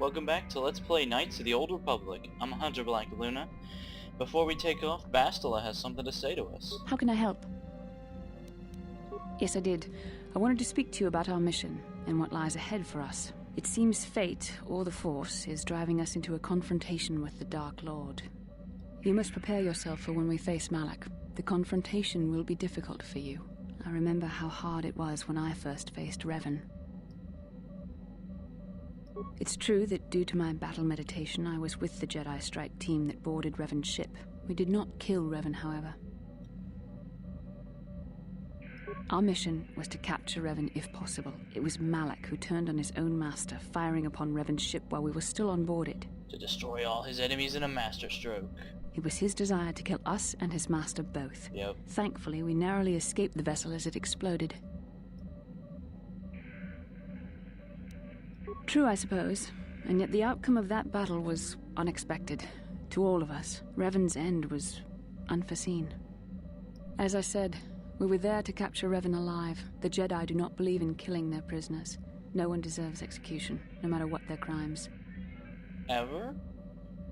Welcome back to Let's Play Knights of the Old Republic. I'm Hunter Black Luna. Before we take off, Bastila has something to say to us. How can I help? Yes, I did. I wanted to speak to you about our mission and what lies ahead for us. It seems fate, or the Force, is driving us into a confrontation with the Dark Lord. You must prepare yourself for when we face Malak. The confrontation will be difficult for you. I remember how hard it was when I first faced Revan. It's true that due to my battle meditation, I was with the Jedi strike team that boarded Revan's ship. We did not kill Revan, however. Our mission was to capture Revan if possible. It was Malak who turned on his own master, firing upon Revan's ship while we were still on board it. To destroy all his enemies in a masterstroke. It was his desire to kill us and his master both. Yep. Thankfully, we narrowly escaped the vessel as it exploded. True, I suppose, and yet the outcome of that battle was unexpected. To all of us, Revan's end was unforeseen. As I said, we were there to capture Revan alive. The Jedi do not believe in killing their prisoners. No one deserves execution, no matter what their crimes. Ever?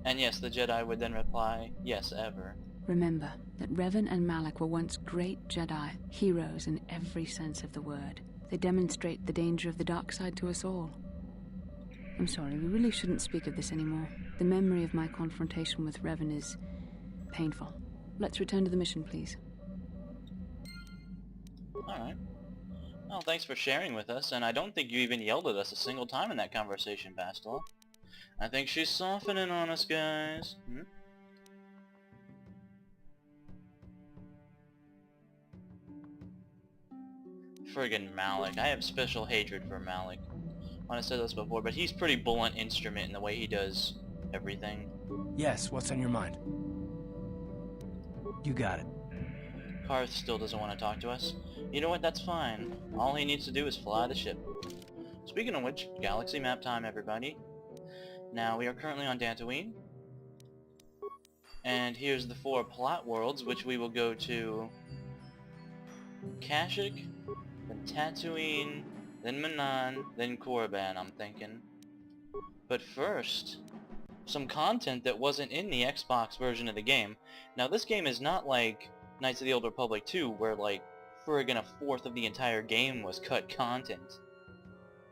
And yes, the Jedi would then reply, yes, ever. Remember that Revan and Malak were once great Jedi, heroes in every sense of the word. They demonstrate the danger of the dark side to us all. I'm sorry, we really shouldn't speak of this anymore. The memory of my confrontation with Revan is painful. Let's return to the mission, please. Alright. Well, thanks for sharing with us, and I don't think you even yelled at us a single time in that conversation, Bastila. I think she's softening on us, guys. Friggin' Malak. I have special hatred for Malak. I said this before, but he's pretty blunt instrument in the way he does everything. Yes, what's on your mind? You got it. Karth still doesn't want to talk to us. You know what, that's fine. All he needs to do is fly the ship. Speaking of which, galaxy map time, everybody. Now, we are currently on Dantooine. And here's the 4 plot worlds, which we will go to Kashyyyk, then Tatooine, then Manan, then Korriban, I'm thinking. But first, some content that wasn't in the Xbox version of the game. Now, this game is not like Knights of the Old Republic 2, where like friggin' a fourth of the entire game was cut content.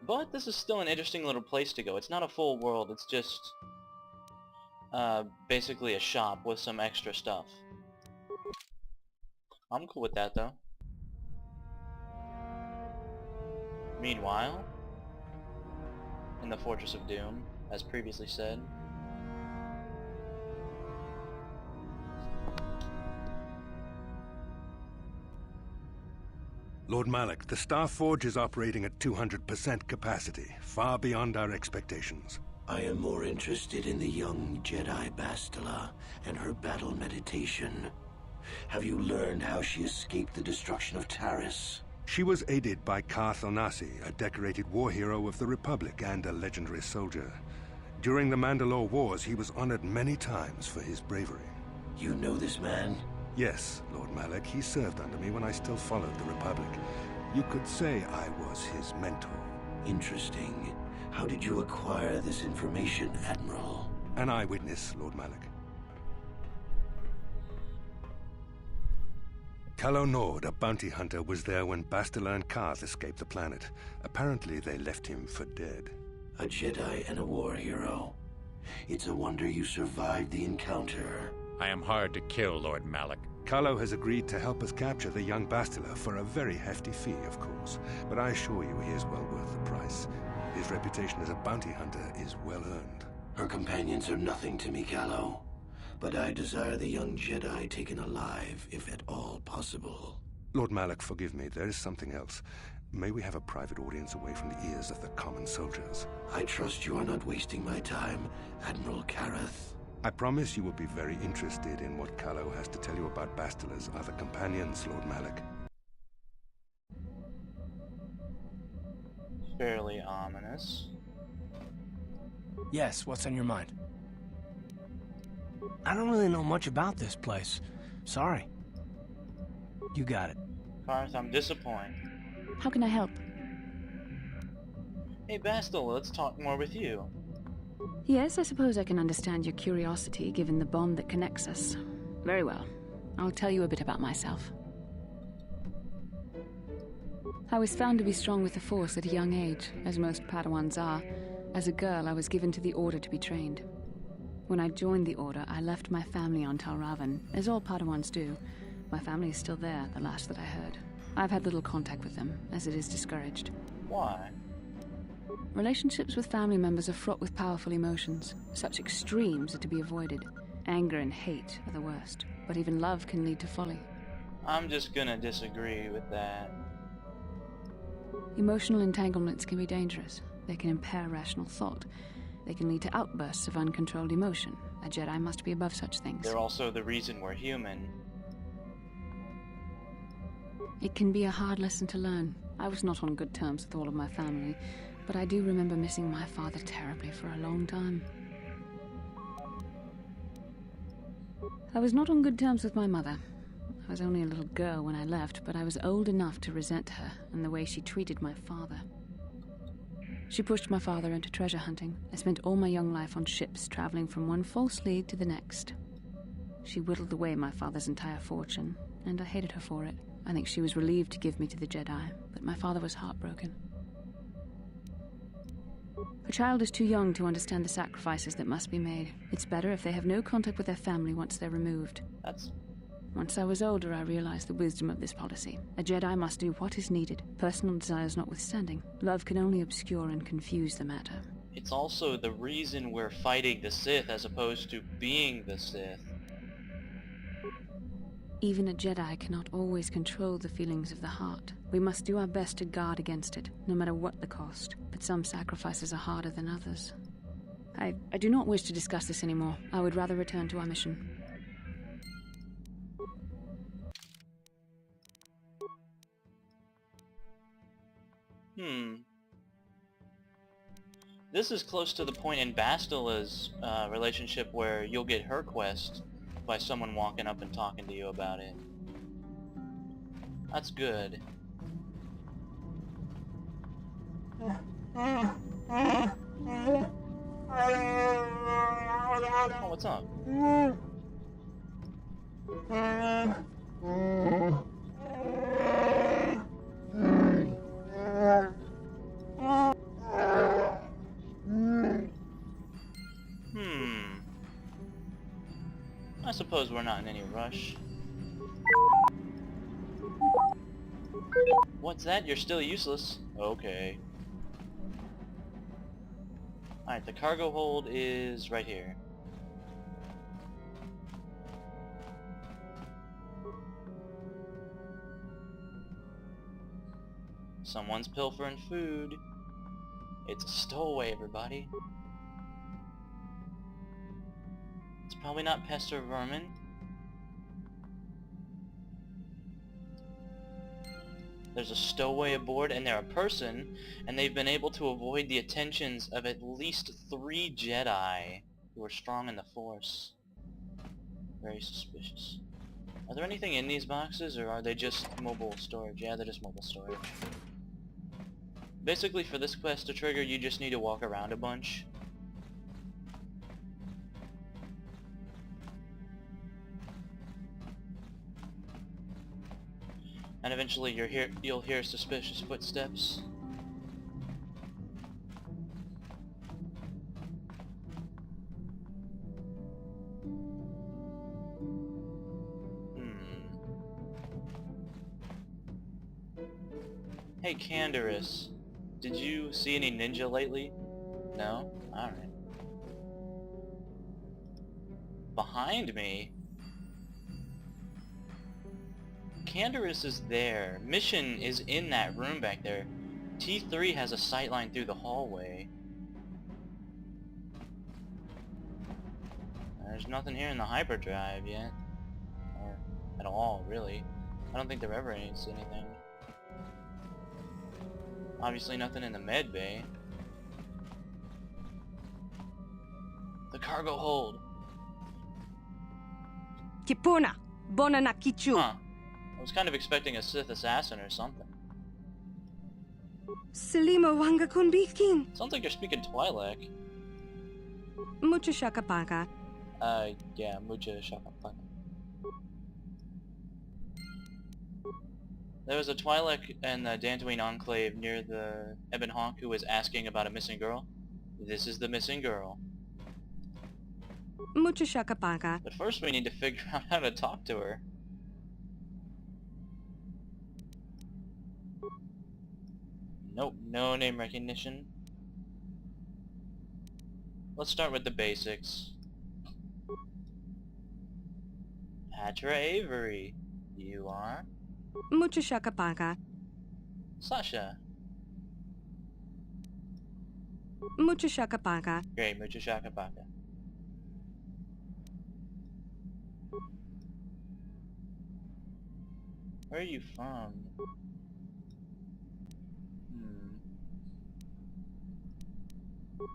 But this is still an interesting little place to go. It's not a full world, it's just basically a shop with some extra stuff. I'm cool with that though. Meanwhile, in the Fortress of Doom, as previously said, Lord Malak, the Star Forge is operating at 200% capacity, far beyond our expectations. I am more interested in the young Jedi Bastila and her battle meditation. Have you learned how she escaped the destruction of Taris? She was aided by Karth Onasi, a decorated war hero of the Republic and a legendary soldier. During the Mandalore Wars, he was honored many times for his bravery. You know this man? Yes, Lord Malak, he served under me when I still followed the Republic. You could say I was his mentor. Interesting. How did you acquire this information, Admiral? An eyewitness, Lord Malak. Calo Nord, a bounty hunter, was there when Bastila and Karth escaped the planet. Apparently they left him for dead. A Jedi and a war hero. It's a wonder you survived the encounter. I am hard to kill, Lord Malak. Calo has agreed to help us capture the young Bastila for a very hefty fee, of course. But I assure you he is well worth the price. His reputation as a bounty hunter is well earned. Her companions are nothing to me, Calo. But I desire the young Jedi taken alive, if at all possible. Lord Malak, forgive me, there is something else. May we have a private audience away from the ears of the common soldiers? I trust you are not wasting my time, Admiral Kareth. I promise you will be very interested in what Calo has to tell you about Bastila's other companions, Lord Malak. fairly ominous. Yes, what's on your mind? I don't really know much about this place. Sorry. You got it. Karth, I'm disappointed. How can I help? Hey Bastila, let's talk more with you. Yes, I suppose I can understand your curiosity, given the bond that connects us. Very well. I'll tell you a bit about myself. I was found to be strong with the Force at a young age, as most Padawans are. As a girl, I was given to the Order to be trained. When I joined the Order, I left my family on Yavin, as all Padawans do. My family is still there, the last that I heard. I've had little contact with them, as it is discouraged. Why? Relationships with family members are fraught with powerful emotions. Such extremes are to be avoided. Anger and hate are the worst, but even love can lead to folly. I'm just gonna disagree with that. Emotional entanglements can be dangerous. They can impair rational thought. They can lead to outbursts of uncontrolled emotion. A Jedi must be above such things. They're also the reason we're human. It can be a hard lesson to learn. I was not on good terms with all of my family, but I do remember missing my father terribly for a long time. I was not on good terms with my mother. I was only a little girl when I left, but I was old enough to resent her and the way she treated my father. She pushed my father into treasure hunting. I spent all my young life on ships, traveling from one false lead to the next. She whittled away my father's entire fortune, and I hated her for it. I think she was relieved to give me to the Jedi, but my father was heartbroken. A child is too young to understand the sacrifices that must be made. It's better if they have no contact with their family once they're removed. Once I was older, I realized the wisdom of this policy. A Jedi must do what is needed, personal desires notwithstanding. Love can only obscure and confuse the matter. It's also the reason we're fighting the Sith as opposed to being the Sith. Even a Jedi cannot always control the feelings of the heart. We must do our best to guard against it, no matter what the cost. But some sacrifices are harder than others. I do not wish to discuss this anymore. I would rather return to our mission. This is close to the point in Bastila's relationship where you'll get her quest by someone walking up and talking to you about it. That's good. Oh, what's up? I suppose we're not in any rush. What's that? You're still useless. Okay. Alright, the cargo hold is right here. Someone's pilfering food. It's a stowaway, everybody. It's probably not pest or vermin. There's a stowaway aboard and they're a person, and they've been able to avoid the attentions of at least 3 Jedi who are strong in the Force. Very suspicious. Are there anything in these boxes, or are they just mobile storage? Yeah, they're just mobile storage. Basically, for this quest to trigger, you just need to walk around a bunch. And eventually you'll hear suspicious footsteps. Hey Canderous, did you see any ninja lately? No? Alright. Behind me? Canderous is there. Mission is in that room back there. T3 has a sightline through the hallway. There's nothing here in the hyperdrive yet. Or at all, really. I don't think there ever is anything. Obviously nothing in the med bay. The cargo hold. Kipuna, bona na kichu. Huh. I was kind of expecting a Sith assassin or something. Selima wanga kunbikin. Sounds like you're speaking Twi'lek. Mucha shakapaka. Yeah, mucha shakapaka. There was a Twi'lek in the Dantooine enclave near the Ebon Hawk who was asking about a missing girl. This is the missing girl. Mucha shakapaka. But first we need to figure out how to talk to her. Nope, no name recognition. Let's start with the basics. Patra Avery. You are? Mucha shakapaka. Sasha. Mucha shakapaka. Great, mucha shakapaka. Where are you from?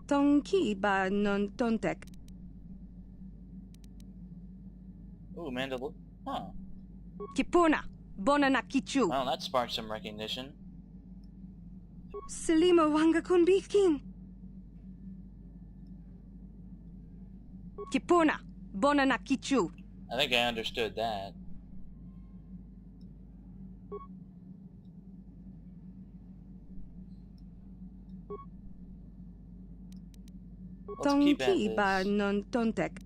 Tonki ba non tontek. Ooh, Mandalore. Huh. Kipuna. Bona na kichu. Well, that sparked some recognition. Selima wanga kunbikin. Kipuna. Bona na kichu. I think I understood that. Let's keep at Tonki ba this. non tontek.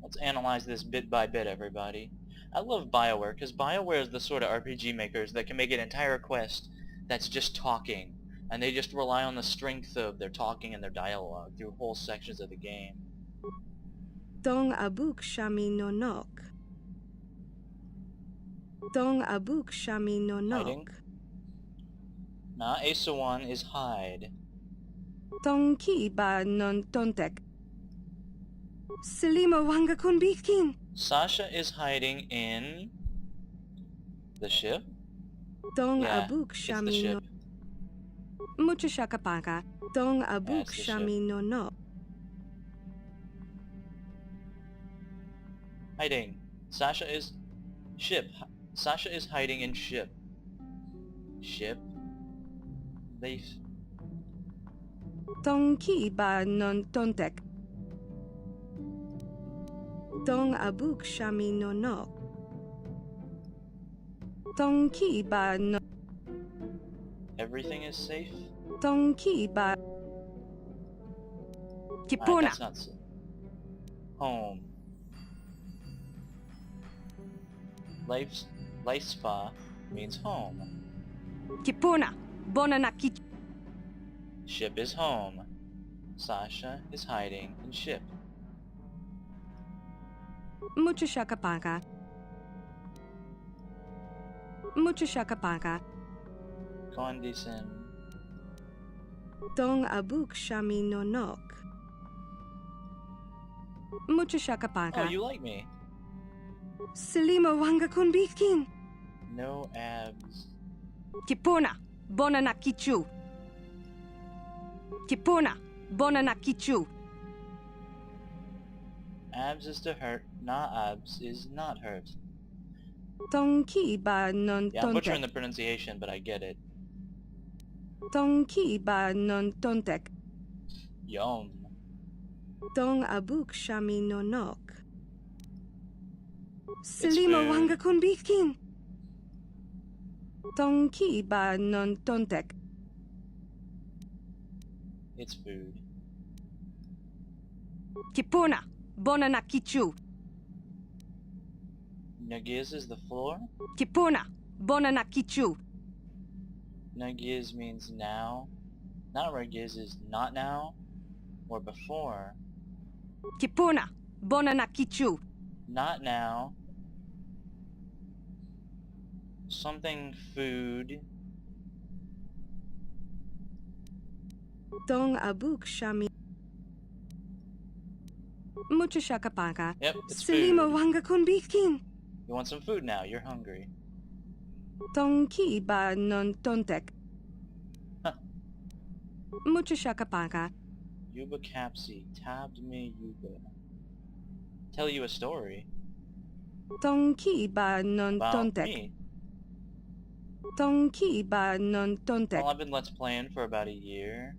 Let's analyze this bit by bit, everybody. I love BioWare, because BioWare is the sort of RPG makers that can make an entire quest that's just talking, and they just rely on the strength of their talking and their dialogue through whole sections of the game. Tong abuk shami no nok. Tong abuk shami no Hiding? nok. Nah, Asawan is hide. Tonki ba non tontek. Selima wanga kunbikin. Sasha is hiding in the ship? Tong Yeah, abuk it's the shami no. ship. Mucha shakapaka. Tong abuk That's the shami no nok. Hiding. Sasha is... ship. Sasha is hiding in ship. Ship? They... Tonki ba non tontek. Tong abuk shami no nok. Tonki ba no. Everything is safe? Tonki ba. Alright, Kipuna. that's not safe. Home. Life spa means home. Kipuna. Bona na kichu. Ship is home. Sasha is hiding in ship. Mucha shakapaka. Mucha shakapaka. Condescend. Tong abuk shami no nok. Mucha shakapaka. Oh, you like me. Selima wanga kunbikin. No abs. Kipuna. Bona na kichu. Kipuna. Bona na kichu. Abs is to hurt, not abs is not hurt. Tonki ba non Yeah, I'm butchering tontek. the pronunciation, but I get it. Tonki ba non tontek. Yum. Tong abuk shami no nok. Selima food. wanga kunbikin. Tonki ba non tontek. It's food. Kipuna. Bona na kichu. Nagiz is the floor? Kipuna. Bona na kichu. Nagiz means now. Naragiz is not now or before. Kipuna. Bona na kichu. Not now. Something food. Tong abuk shami. Mucha shakapaka. Yep, it's Selima food. wanga kunbikin. You want some food now, you're hungry. Tonki ba non tontek. Huh. Mucha shakapaka. Yuba Capsi, tabbed me Yuba. Tell you a story. Tonki ba non About tontek. me. Tonki ba non tontek. Well, I've been Let's Playing for about a year.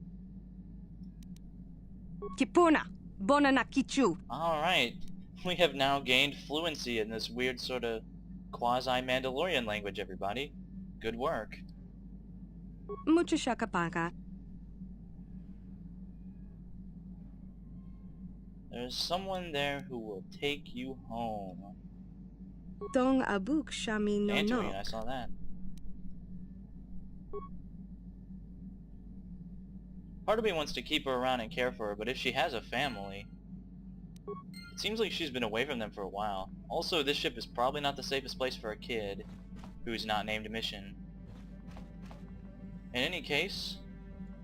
Kipuna, bona na kichu. Alright, we have now gained fluency in this weird sort of quasi-Mandalorian language, everybody. Good work. Mucho shakapaka. There's someone there who will take you home. Dong abuk shami no Antoine, no. I saw that. Part of me wants to keep her around and care for her, but if she has a family... It seems like she's been away from them for a while. Also, this ship is probably not the safest place for a kid who's not named Mission. In any case,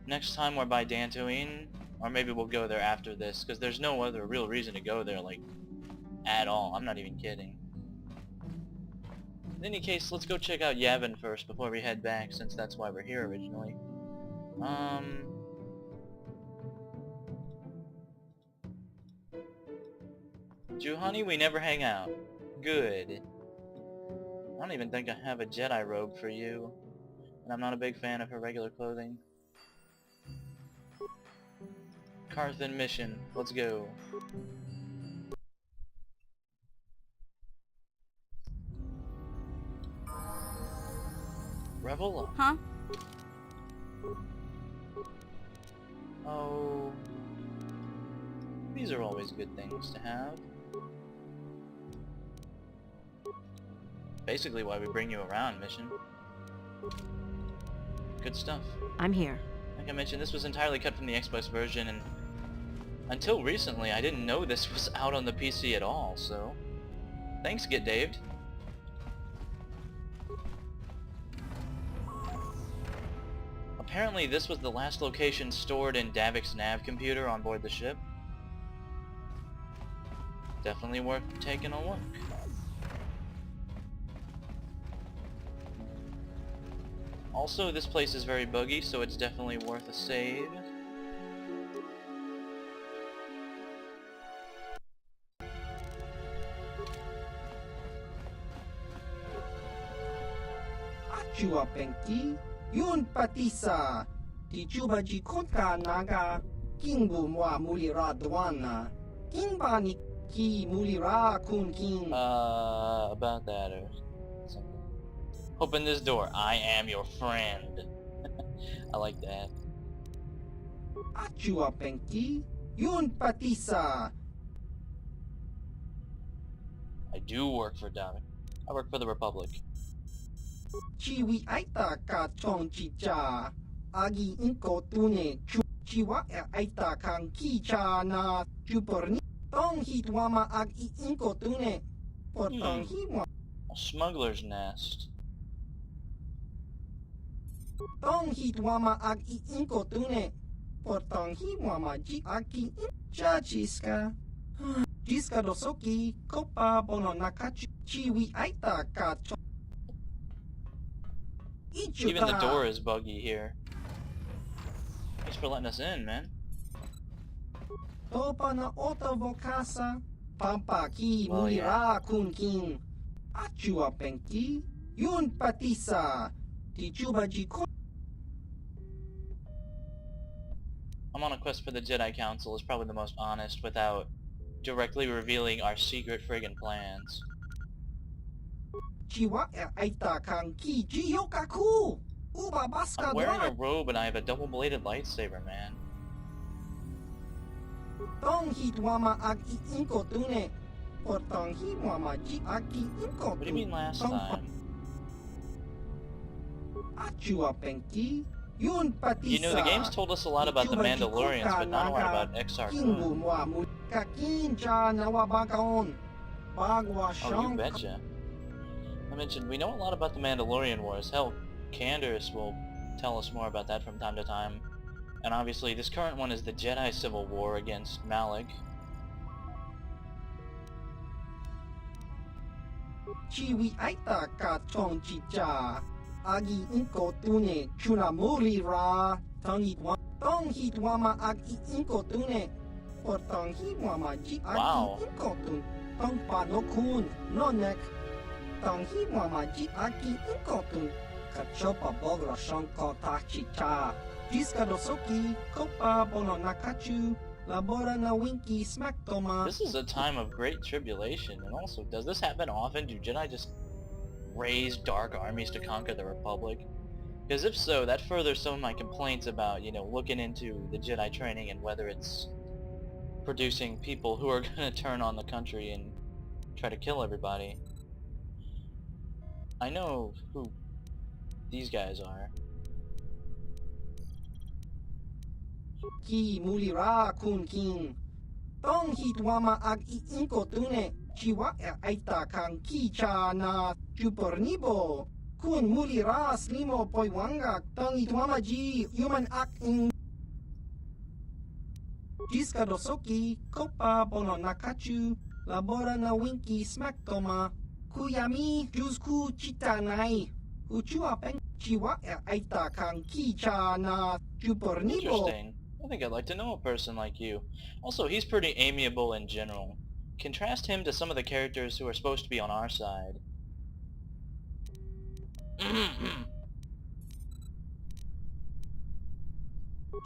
next time we're by Dantooine, or maybe we'll go there after this, because there's no other real reason to go there, like, at all. I'm not even kidding. In any case, let's go check out Yavin first before we head back, since that's why we're here originally. Juhani, we never hang out. Good. I don't even think I have a Jedi robe for you. And I'm not a big fan of her regular clothing. Carthan mission. Let's go. Revel up. Huh? Oh. These are always good things to have. Basically why we bring you around, Mission. Good stuff. I'm here. Like I mentioned, this was entirely cut from the Xbox version, and until recently I didn't know this was out on the PC at all, so... Thanks, Get Daved. Apparently this was the last location stored in Davik's nav computer on board the ship. Definitely worth taking a look. Also, this place is very buggy, so it's definitely worth a save. Chua Penki, Yun Patisa, Tichuba Jikonka Naga, Kingu Mwa Mulira Dwana, Kingbani Ki Mulira Kun King. About that or something. Open this door. I am your friend. I like that. Chua Penki, Yun Patisa. I do work for Davik. I work for the Republic. Chiwi Aita Ka Chong Chicha, Agi Inko Tune, Chiwa Aita Kan Kicha Na Chuporni, Tong Hitwama Agi Inko Tune, Potong Hiwa. A smuggler's nest. Tong Hitwama Agi Inko Tune, Potong Hiwama Ji Aki Chachiska. Jiska Dosoki, Kopa Bono Nakachi, Chiwi Aita Ka Chong. Even the door is buggy here. Thanks for letting us in, man. Topa na ota vokasa, pampa ki mulira kun king. Achua penki, yun patisa, tichuba jiko. I'm on a quest for the Jedi Council is probably the most honest without directly revealing our secret friggin' plans. Chiwa aita kan ki jiyokaku. Uba baska I'm wearing a robe and I have a double-bladed lightsaber, man. Tong hitwama ag inko tune. Potong hiwama ji aki inko. What do you mean last time? Achua penki, yun patisa. You know, the game's told us a lot about the Mandalorians, but not a lot about Exar Kun. Oh, you betcha. I mentioned, we know a lot about the Mandalorian Wars. Hell, Candace will tell us more about that from time to time. And obviously, this current one is the Jedi Civil War against Malak. Chiwi aita ka chong chicha. Agi inko tune chuna muli ra. Tong hitwama agi inko tune. Potong hitwama ji agi inko tune. Tong panokun no nek. Tong hitwama ji agi inko tune. Kachopa bogra shonko ta chicha. Jiska dosoki kopa bono nakachu. Labora na winky smack toma. This is a time of great tribulation, and also, does this happen often? Do Jedi just raise dark armies to conquer the Republic? Because if so, that furthers some of my complaints about, you know, looking into the Jedi training and whether it's producing people who are gonna turn on the country and try to kill everybody. I know who these guys are. Ki mulira kun king. Tong hitwama ag iinko tune. Chiwa aita kang kicha na chupornibo. Kun mulira slimo poiwangak. Tong hitwama ji human ak in. Jiska dosoki kopa bono nakachu. Labora na winky smack toma. Kuyami jusku chitanai. Uchua peng chiwa aita kang kicha na chupornibo. Interesting. I think I'd like to know a person like you. Also, he's pretty amiable in general. Contrast him to some of the characters who are supposed to be on our side.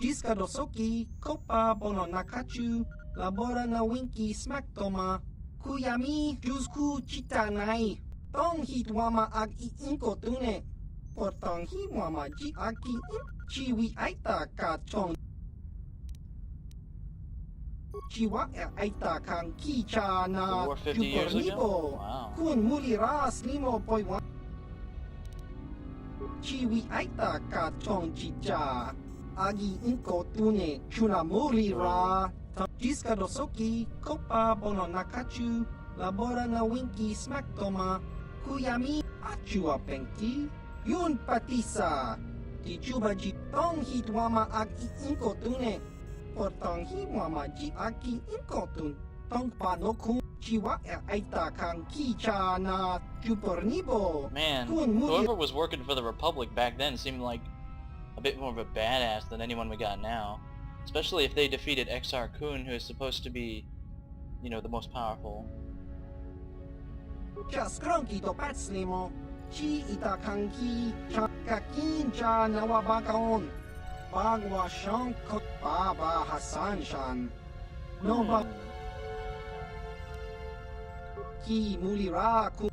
Jiska dosoki kopa bono nakachu. Labora na winky smack toma. Kuyami jusku chitanai. Tong hitwama ag iinko tune. Portong hitwama ji aki chiwi aita ka chong. Chiwa aita kang kicha na War 50 years ago? chupornibo. Wow. Kun mulira slimo poiwa. Chiwi aita ka chong chicha. Agi inko tune chuna mulira. Jiska dosoki kopa bono nakachu. Labora na winky smack toma. Kuyami achua pengti. Yun patisa. Tichuba ji tong hitwama ag iinko tune. Portong hitwama ji aki inko tun. Tong panokun chiwa aita kang kicha na chupornibo. Man, Kun whoever was working for the Republic back then seemed like a bit more of a badass than anyone we got now. Especially if they defeated Exar Kun, who is supposed to be, you know, the most powerful. Just cronky to pat slimo. Chi ita kanki cha kakin cha nawabakaon. Bagwa shank baba Hassan shan. No ba ki mulira ku.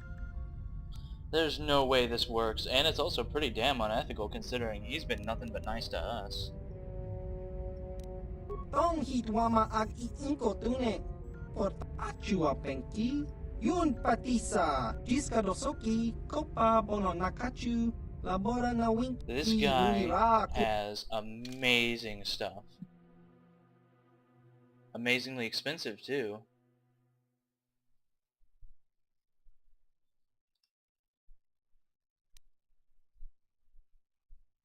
There's no way this works, and it's also pretty damn unethical considering he's been nothing but nice to us. Tong hitwama ag iinko tune. Port achua pengki. Yun patisa. Jiska dosoki kopa bono nakachu. Labora na winky This guy mulira ku. has amazing stuff. Amazingly expensive too.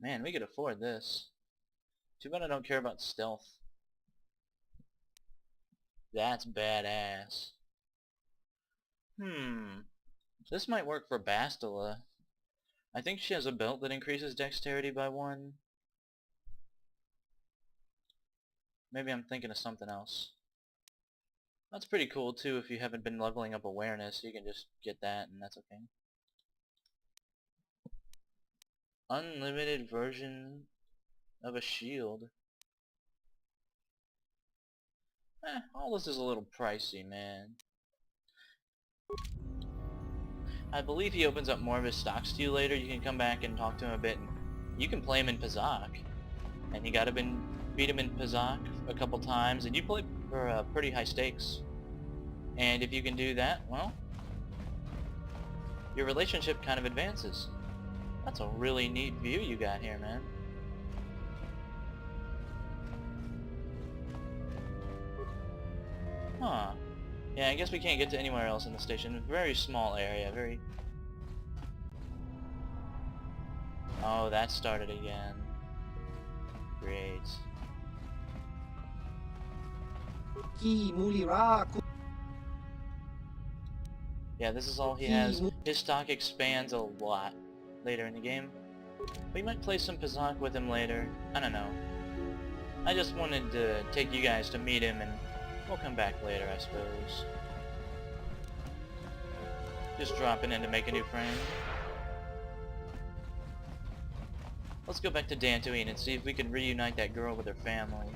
Man, we could afford this. Too bad I don't care about stealth. That's badass. This might work for Bastila. I think she has a belt that increases dexterity by 1. Maybe I'm thinking of something else. That's pretty cool too if you haven't been leveling up awareness. You can just get that and that's okay. Unlimited version of a shield. All this is a little pricey, man. I believe he opens up more of his stocks to you later. You can come back and talk to him a bit, and you can play him in Pazak. And you gotta beat him in Pazak a couple times, and you play for pretty high stakes. And if you can do that, well, your relationship kind of advances. That's a really neat view you got here, man. Huh. Yeah, I guess we can't get to anywhere else in the station. Very small area, very... Oh, that started again. Great. Ki mulira ku. Yeah, this is all he has. His stock expands a lot later in the game. We might play some Pazak with him later. I don't know. I just wanted to take you guys to meet him, and we'll come back later, I suppose. Just dropping in to make a new friend. Let's go back to Dantooine and see if we can reunite that girl with her family.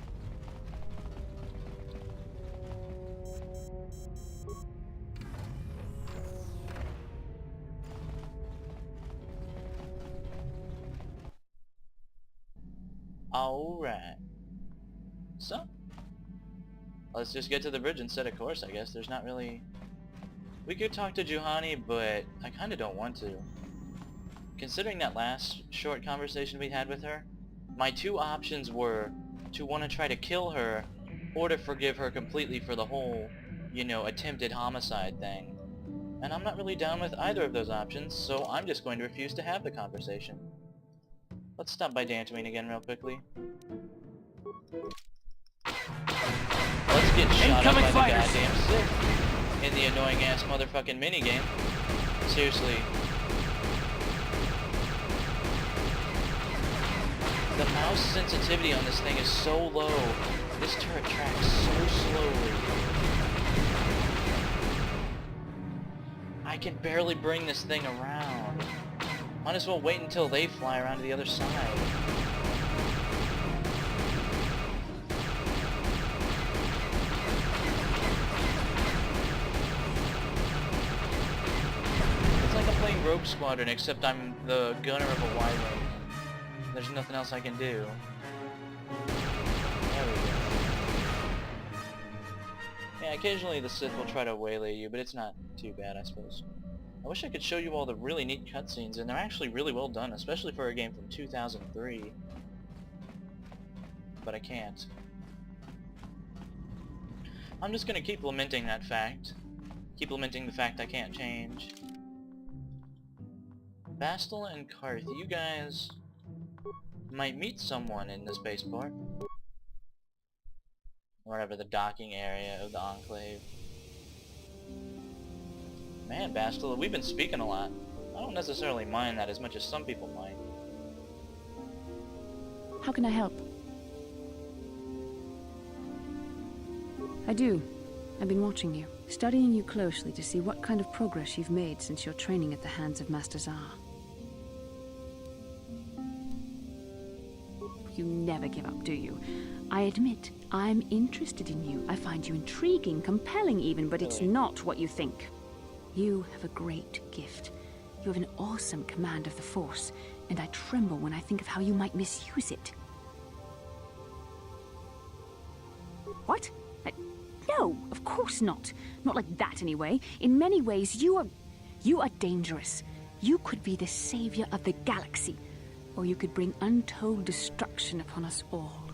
Alright. So, let's just get to the bridge and set a course, I guess. There's not really... We could talk to Juhani, but I kinda don't want to. Considering that last short conversation we had with her, my two options were to want to try to kill her, or to forgive her completely for the whole, you know, attempted homicide thing. And I'm not really down with either of those options, so I'm just going to refuse to have the conversation. Let's stop by Dantooine again real quickly. Let's get shot up by the goddamn Sith in the annoying ass motherfucking minigame. Seriously. The mouse sensitivity on this thing is so low. This turret tracks so slowly. I can barely bring this thing around. Might as well wait until they fly around to the other side. It's like I'm playing Rogue Squadron, except I'm the gunner of a Y-Wing. There's nothing else I can do. There we go. Yeah, occasionally the Sith will try to waylay you, but it's not too bad, I suppose. I wish I could show you all the really neat cutscenes, and they're actually really well done, especially for a game from 2003. But I can't. I'm just gonna keep lamenting that fact. Keep lamenting the fact I can't change. Bastila and Karth, you guys might meet someone in the spaceport. Wherever the docking area of the enclave. Man, Bastila, we've been speaking a lot. I don't necessarily mind that as much as some people might. How can I help? I do. I've been watching you, studying you closely to see what kind of progress you've made since your training at the hands of Master Zar. You never give up, do you? I admit, I'm interested in you. I find you intriguing, compelling even, but it's not what you think. You have a great gift. You have an awesome command of the Force, and I tremble when I think of how you might misuse it. What? No, of course not. Not like that, anyway. In many ways, you are dangerous. You could be the savior of the galaxy, or you could bring untold destruction upon us all.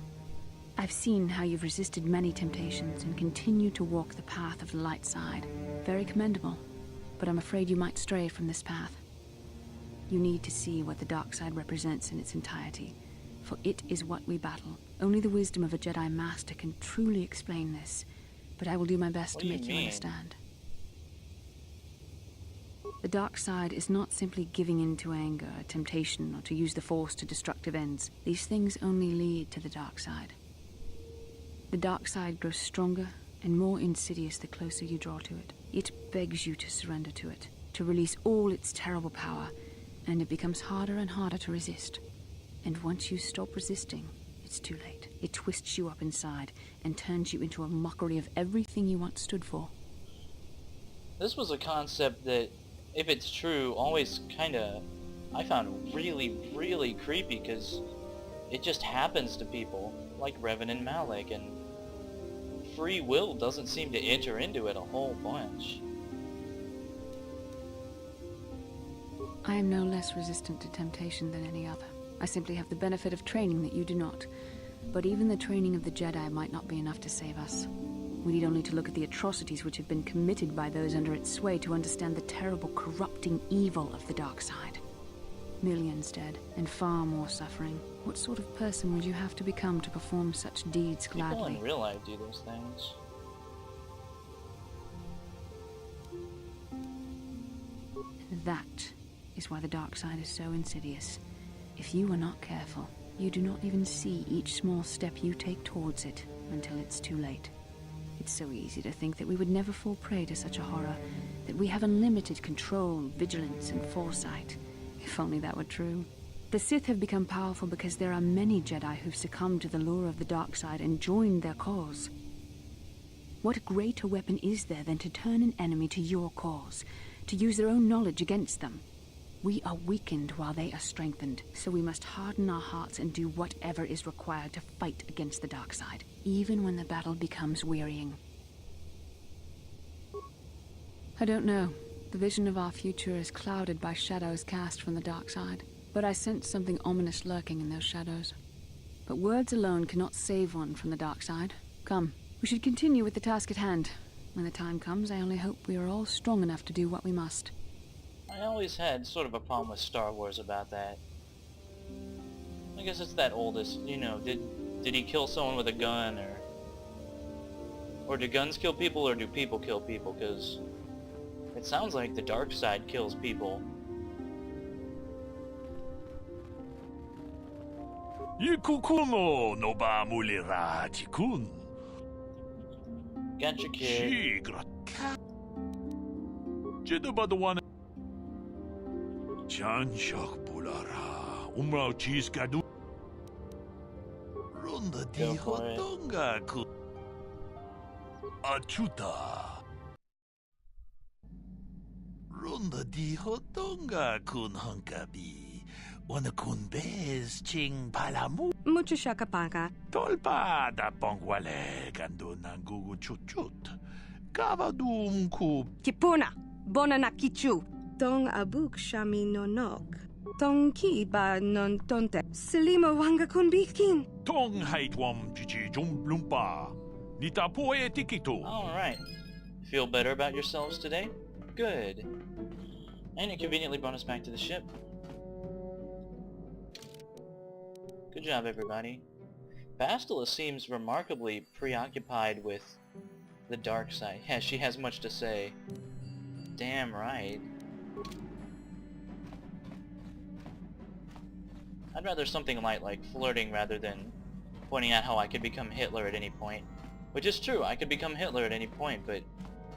I've seen how you've resisted many temptations and continue to walk the path of the light side. Very commendable, but I'm afraid you might stray from this path. You need to see what the dark side represents in its entirety, for it is what we battle. Only the wisdom of a Jedi Master can truly explain this, but I will do my best to make you understand. The dark side is not simply giving in to anger, temptation, or to use the Force to destructive ends. These things only lead to the dark side. The dark side grows stronger and more insidious the closer you draw to it. It begs you to surrender to it, to release all its terrible power, and it becomes harder and harder to resist. And once you stop resisting, it's too late. It twists you up inside and turns you into a mockery of everything you once stood for. This was a concept that, if it's true, always kinda, I found really, really creepy, because it just happens to people, like Revan and Malak, and free will doesn't seem to enter into it a whole bunch. I am no less resistant to temptation than any other. I simply have the benefit of training that you do not. But even the training of the Jedi might not be enough to save us. We need only to look at the atrocities which have been committed by those under its sway to understand the terrible, corrupting evil of the dark side. Millions dead, and far more suffering. What sort of person would you have to become to perform such deeds gladly? People in real life do those things. That is why the dark side is so insidious. If you are not careful, you do not even see each small step you take towards it until it's too late. It's so easy to think that we would never fall prey to such a horror, that we have unlimited control, vigilance, and foresight. If only that were true. The Sith have become powerful because there are many Jedi who've succumbed to the lure of the dark side and joined their cause. What greater weapon is there than to turn an enemy to your cause, to use their own knowledge against them? We are weakened while they are strengthened, so we must harden our hearts and do whatever is required to fight against the dark side, even when the battle becomes wearying. I don't know. The vision of our future is clouded by shadows cast from the dark side, but I sense something ominous lurking in those shadows. But words alone cannot save one from the dark side. Come, we should continue with the task at hand. When the time comes, I only hope we are all strong enough to do what we must. I always had sort of a problem with Star Wars about that. I guess it's that oldest, you know, did he kill someone with a gun, or do guns kill people, or do people kill people? Because it sounds like the dark side kills people. Ikukuno no ba mulira tikun. Gotcha, kid. Shigra. Jedabadawana. Chanshak bulara. Umrao cheese gadu. Ronda di Go for it. hotonga ku. Achuta. Ronda di hotonga kun hankabi. Wana kun bez ching palamu. Mucho shakapaka. Tolpa da pongwale kando nangugu chuchut. Kavadum ku. Kipuna. Bona na kichu. Tong abuk shami nonok. Tong ki ba non tonte. Selima wanga kun bikin. Tong haitwam chichi jumblumpa. Nita poe tikito. Alright. Feel better about yourselves today? Good. And it conveniently brought us back to the ship. Good job, everybody. Bastila seems remarkably preoccupied with the dark side. Yeah, she has much to say. Damn right. I'd rather something light like flirting rather than pointing out how I could become Hitler at any point. Which is true, I could become Hitler at any point, but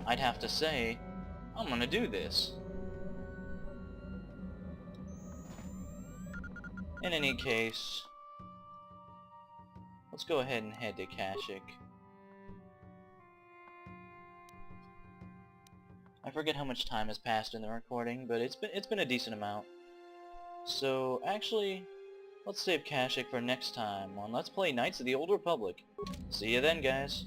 I'd have to say, I'm gonna do this. In any case, let's go ahead and head to Kashyyyk. I forget how much time has passed in the recording, but it's been a decent amount. So actually, let's save Kashyyyk for next time on Let's Play Knights of the Old Republic. See you then, guys.